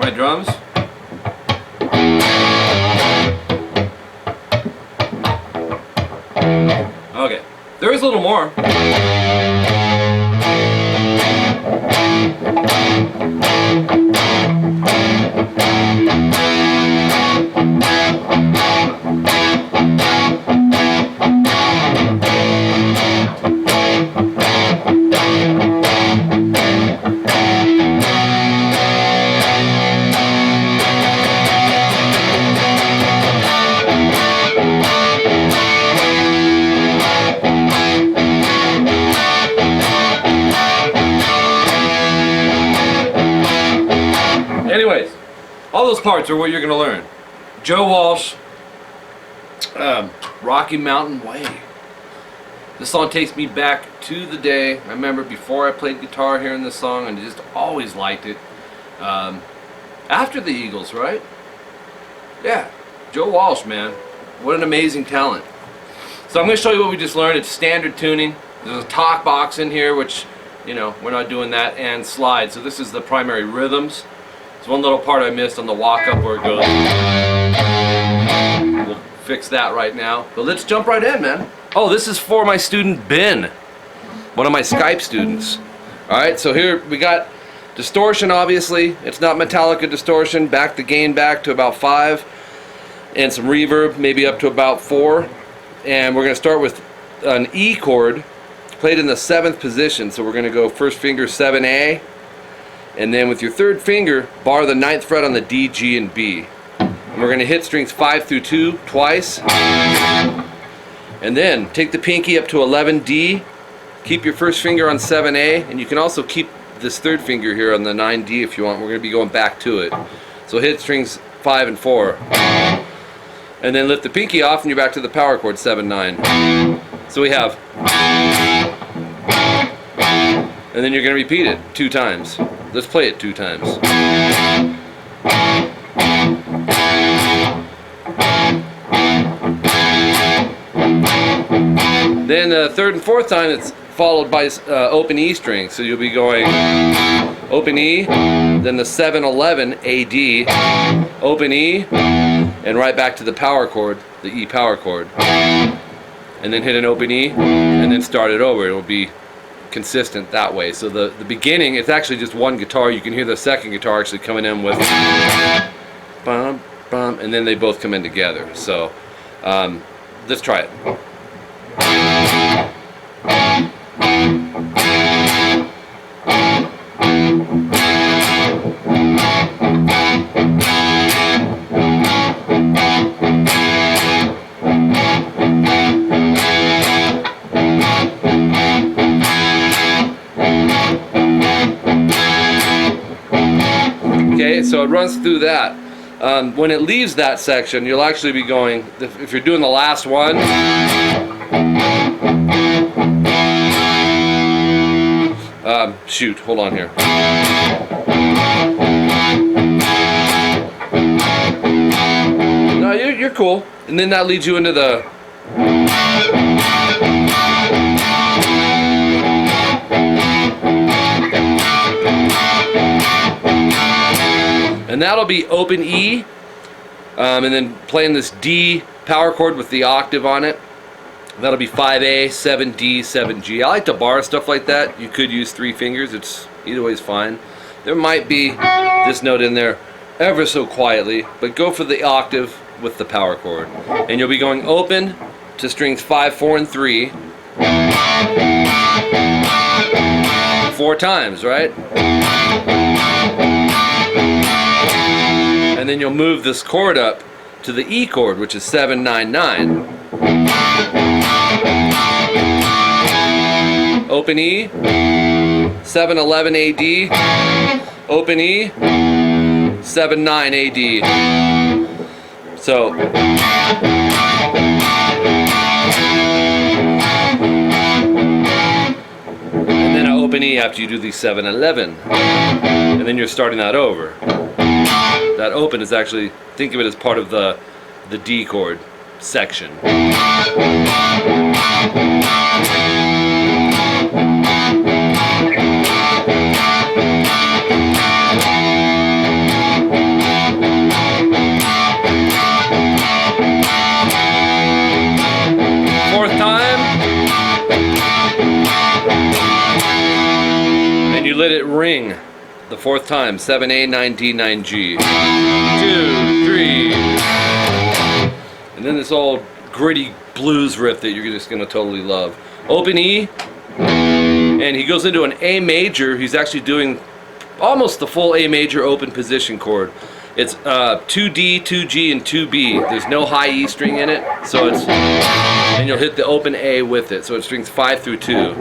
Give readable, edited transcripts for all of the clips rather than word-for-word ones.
my drums. Okay, there is a little more. Anyways, all those parts are what you're going to learn. Joe Walsh, Rocky Mountain Way. This song takes me back to the day, I remember before I played guitar hearing this song, and just always liked it. After the Eagles, right? Yeah, Joe Walsh, man. What an amazing talent. So I'm going to show you what we just learned. It's standard tuning. There's a talk box in here, which, you know, we're not doing that, and slide. So this is the primary rhythms. There's one little part I missed on the walk-up where it goes. We'll fix that right now. But let's jump right in, man. Oh, this is for my student Ben, one of my Skype students. Alright, so here we got distortion, obviously. It's not Metallica distortion. Back the gain back to about 5. And some reverb, maybe up to about 4. And we're going to start with an E chord, played in the 7th position. So we're going to go first finger 7A. And then with your 3rd finger, bar the 9th fret on the D, G, and B. And we're going to hit strings 5 through 2 twice. And then take the pinky up to 11D. Keep your first finger on 7A. And you can also keep this 3rd finger here on the 9D if you want. We're going to be going back to it. So hit strings 5 and 4. And then lift the pinky off and you're back to the power chord 7, 9. So we have. And then you're going to repeat it 2 times. Let's play it 2 times. Then the 3rd and 4th time it's followed by open E string. So you'll be going open E, then the 7, 11, A, D, open E, and right back to the power chord, the E power chord. And then hit an open E, and then start it over. It'll be consistent that way. So the beginning, it's actually just one guitar. You can hear the 2nd guitar actually coming in with bum, bum, and then they both come in together. So let's try it. Okay, so it runs through that. When it leaves that section, you'll actually be going, if you're doing the last one, shoot, hold on here. No, you're cool. And then that leads you into the... And that'll be open E, and then playing this D power chord with the octave on it. That'll be 5A, 7D, 7G. I like to bar stuff like that. You could use 3 fingers. It's either way is fine. There might be this note in there ever so quietly, but go for the octave with the power chord. And you'll be going open to strings 5, 4, and 3. 4 times, right? And then you'll move this chord up to the E chord, which is 7, 9, 9. Open E, 7, 11, AD, open E, 7, 9, AD. So, and then I open E after you do the 7, 11. And then you're starting that over. That open is actually, think of it as part of the D chord section. let it ring the fourth time. 7A, 9D, 9G. 2, 3. And then this old gritty blues riff that you're just gonna totally love. Open E, and he goes into an A major. He's actually doing almost the full A major open position chord. It's 2D, 2G, and 2B. There's no high E string in it, so it's, and you'll hit the open A with it. So it strings 5 through 2.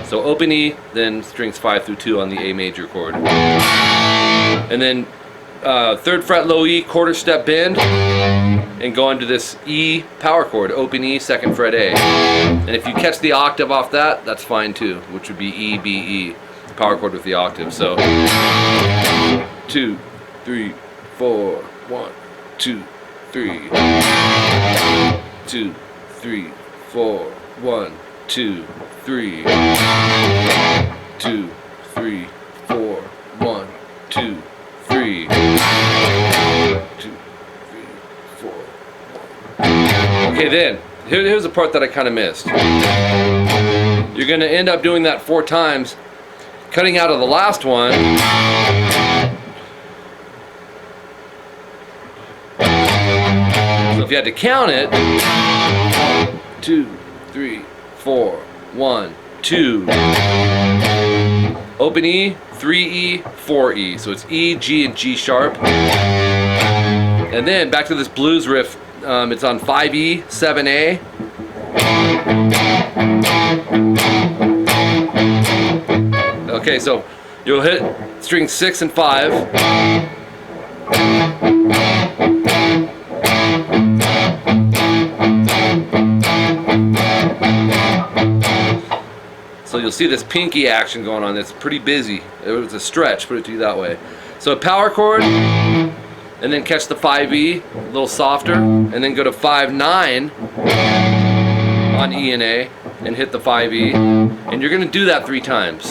So open E, then strings 5 through 2 on the A major chord. And then 3rd fret low E, quarter step bend, and go into this E power chord, open E, 2nd fret A. And if you catch the octave off that, that's fine too, which would be E, B, E, power chord with the octave. So 2, 3, 4, 1, 2, 3. 2, 3, 4, 1, 2, 3. 2, 3, 4, 1, 2, 3. 2, 3, 4, 1. Okay, then here's the part that I kind of missed. You're going to end up doing that 4 times, cutting out of the last one. So if you had to count it, 2, 3, 4, 1, 2. Open E, 3E, 4E. So it's E, G, and G sharp. And then back to this blues riff. It's on 5E, 7A. Okay, so you'll hit string 6 and 5. So you'll see this pinky action going on. It's pretty busy. It was a stretch, put it to you that way. So a power chord, and then catch the 5E, a little softer, and then go to 5-9 on E and A, and hit the 5E. And you're going to do that 3 times.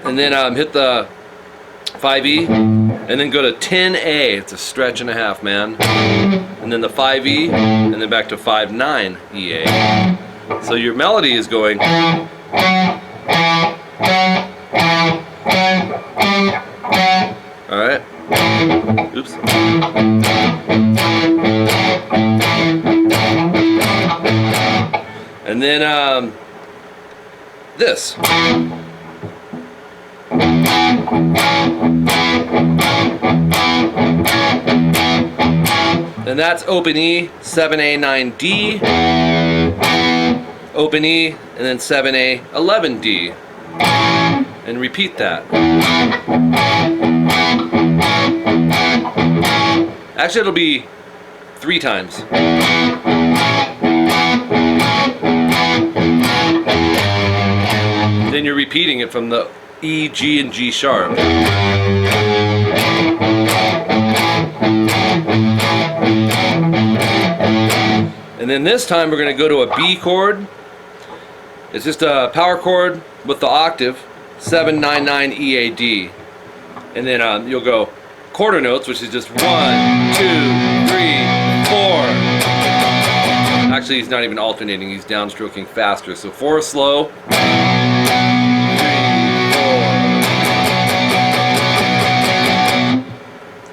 And then hit the 5E, and then go to 10A. It's a stretch and a half, man. And then the 5E, and then back to 5-9 EA. So your melody is going. Alright. Oops. And then this. And that's open E, 7A, 9D, open E, and then 7A, 11D. And repeat that. Actually, it'll be 3 times. Then you're repeating it from the E, G, and G sharp. And then this time we're going to go to a B chord. It's just a power chord with the octave, 7-9-9 EAD. And then you'll go quarter notes, which is just 1, 2, 3, 4. Actually, he's not even alternating, he's downstroking faster. So 4 slow. 3, 4.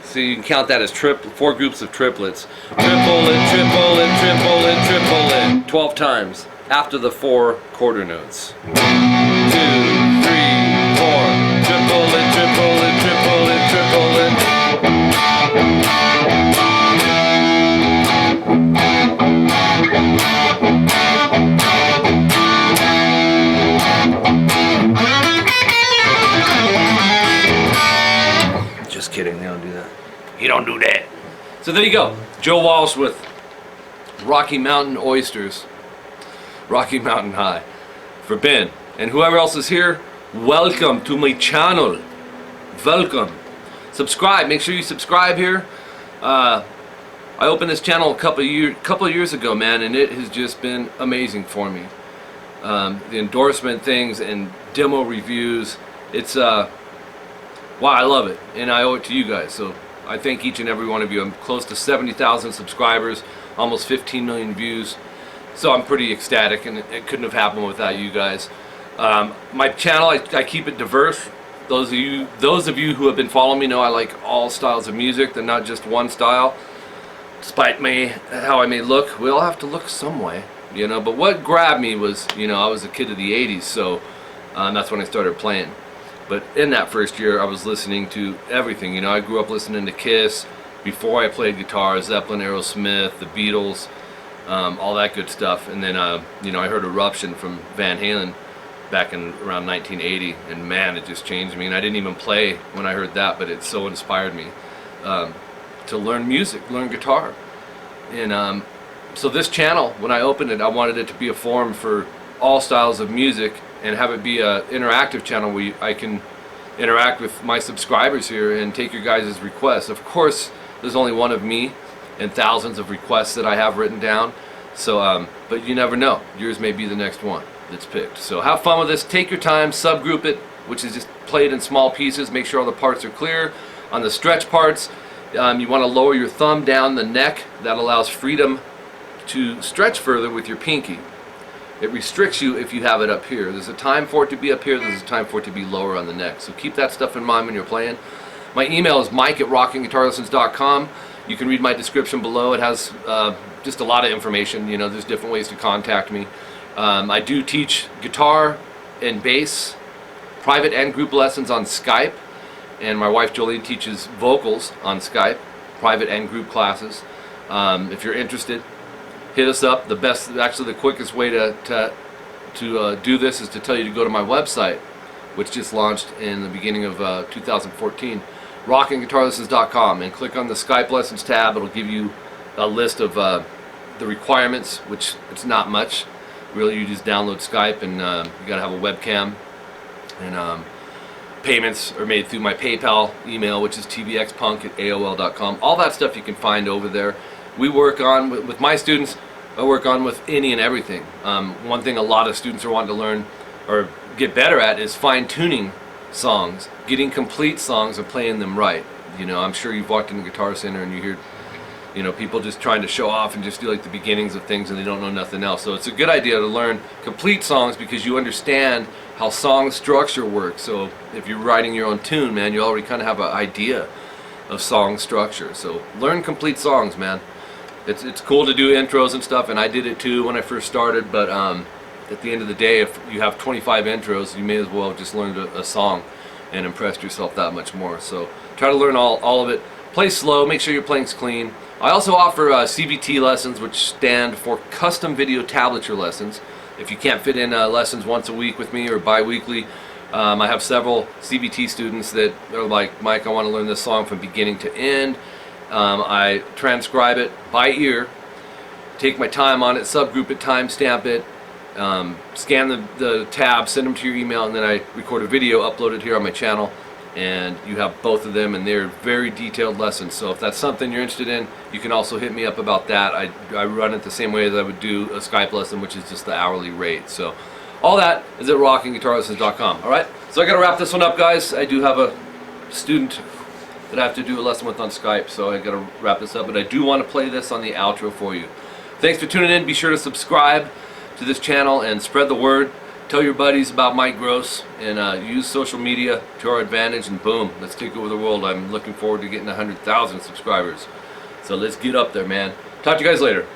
So you can count that as 4 groups of triplets. Triplet, triplet, triplet, triplet. 12 times after the 4 quarter notes. 2, 3, 4. Triplet, triplet, triplet, triplet. Just kidding, they don't do that. You don't do that. So there you go. Joe Walsh with Rocky Mountain Oysters. Rocky Mountain High. For Ben. And whoever else is here, welcome to my channel. Welcome. Subscribe. Make sure you subscribe here. I opened this channel a couple of years ago, man, and it has just been amazing for me. The endorsement things and demo reviews. It's wow, I love it, and I owe it to you guys. So I thank each and every one of you. I'm close to 70,000 subscribers, almost 15 million views, So I'm pretty ecstatic, and it couldn't have happened without you guys. My channel, I keep it diverse. Those of you who have been following me know I like all styles of music. They're not just one style. Despite how I may look, we all have to look some way, you know. But what grabbed me was, you know, I was a kid of the '80s, so that's when I started playing. But in that first year, I was listening to everything. You know, I grew up listening to Kiss before I played guitar, Zeppelin, Aerosmith, the Beatles, all that good stuff. And then, you know, I heard Eruption from Van Halen back in around 1980, and man, it just changed me. And I didn't even play when I heard that, but it so inspired me to learn music, learn guitar. And so this channel, when I opened it, I wanted it to be a forum for all styles of music and have it be an interactive channel where I can interact with my subscribers here and take your guys' requests. Of course, there's only one of me and thousands of requests that I have written down. So, but you never know. Yours may be the next one that's picked. So have fun with this. Take your time, subgroup it, which is just played in small pieces. Make sure all the parts are clear. On the stretch parts, you want to lower your thumb down the neck. That allows freedom to stretch further with your pinky. It restricts you if you have it up here. There's a time for it to be up here, there's a time for it to be lower on the neck. So keep that stuff in mind when you're playing. My email is mike@rockinguitarlessons.com. You can read my description below. It has just a lot of information. You know, there's different ways to contact me. I do teach guitar and bass, private and group lessons on Skype. And my wife Jolene teaches vocals on Skype, private and group classes. If you're interested, hit us up. The best, actually the quickest way to do this is to tell you to go to my website, which just launched in the beginning of 2014, rockinguitarlessons.com, and click on the Skype lessons tab. It'll give you a list of the requirements, which it's not much. Really, you just download Skype, and you gotta have a webcam, and payments are made through my PayPal email, which is tvxpunk@aol.com. All that stuff you can find over there. We work on, with my students, I work on with any and everything. One thing a lot of students are wanting to learn or get better at is fine-tuning songs, getting complete songs and playing them right. You know, I'm sure you've walked in the Guitar Center and you hear, you know, people just trying to show off and just do like the beginnings of things and they don't know nothing else. So it's a good idea to learn complete songs because you understand how song structure works. So if you're writing your own tune, man, you already kind of have an idea of song structure. So learn complete songs, man. It's cool to do intros and stuff, and I did it too when I first started, but at the end of the day, if you have 25 intros, you may as well just learn a song and impress yourself that much more. So try to learn all of it. Play slow, make sure your playing's clean. I also offer CVT lessons, which stand for Custom Video Tablature Lessons. If you can't fit in lessons once a week with me or bi-weekly, I have several CVT students that are like, Mike, I want to learn this song from beginning to end. I transcribe it by ear, take my time on it, subgroup it, timestamp it, scan the tab, send them to your email, and then I record a video, upload it here on my channel, and you have both of them, and they're very detailed lessons. So if that's something you're interested in, you can also hit me up about that. I run it the same way as I would do a Skype lesson, which is just the hourly rate. So all that is at rockinguitarlessons.com. Alright, so I gotta wrap this one up, guys. I do have a student that I have to do a lesson with on Skype, so I gotta wrap this up, but I do want to play this on the outro for you. Thanks for tuning in. Be sure to subscribe to this channel and spread the word. Tell your buddies about Mike Gross, and use social media to our advantage, and boom, let's take over the world. I'm looking forward to getting 100,000 subscribers. So let's get up there, man. Talk to you guys later.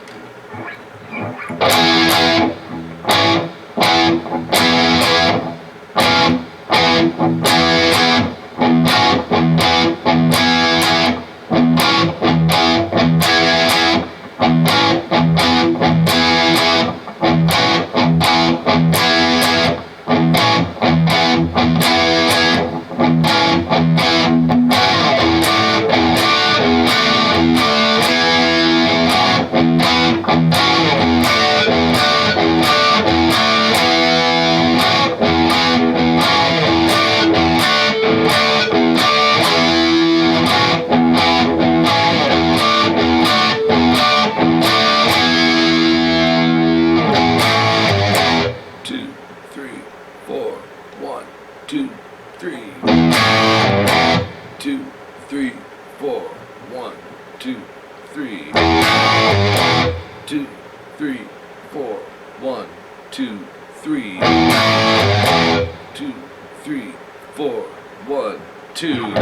4. 1, 2, 3. 2, 3, 4. 1, 2.